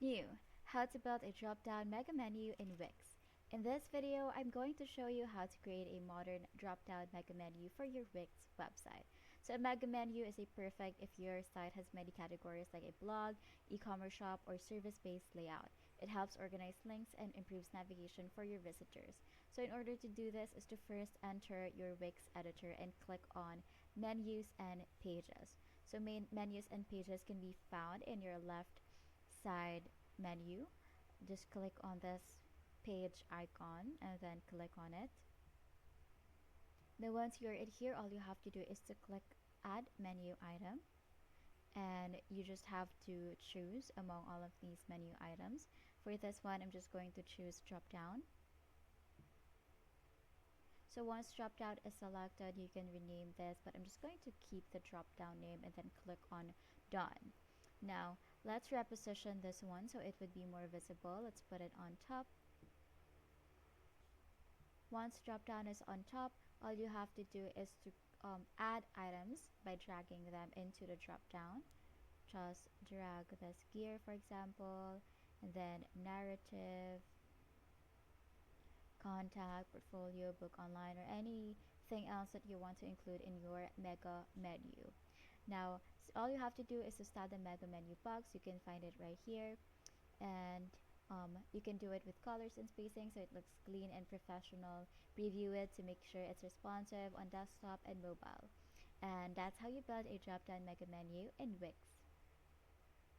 New, how to build a drop-down mega menu in Wix. In this video, I'm going to show you how to create a modern drop-down mega menu for your Wix website. So a mega menu is a perfect if your site has many categories like a blog, e-commerce shop, or service-based layout. It helps organize links and improves navigation for your visitors. So in order to do this is to first enter your Wix editor and click on menus and pages. So main menus and pages can be found in your left side menu. Just click on this page icon and then click on it. Then once you're in here, all you have to do is to click add menu item, and you just have to choose among all of these menu items. For this one, I'm just going to choose drop down. So once drop down is selected, you can rename this, but I'm just going to keep the drop down name and then click on done. Now let's reposition this one so it would be more visible. Let's put it on top. Once drop down is on top, all you have to do is to add items by dragging them into the drop down. Just drag this gear, for example, and then narrative, contact, portfolio, book online, or anything else that you want to include in your mega menu. Now all you have to do is to start the mega menu box. You can find it right here, and you can do it with colors and spacing so it looks clean and professional. Preview it to make sure it's responsive on desktop and mobile. And that's how you build a drop-down mega menu in Wix.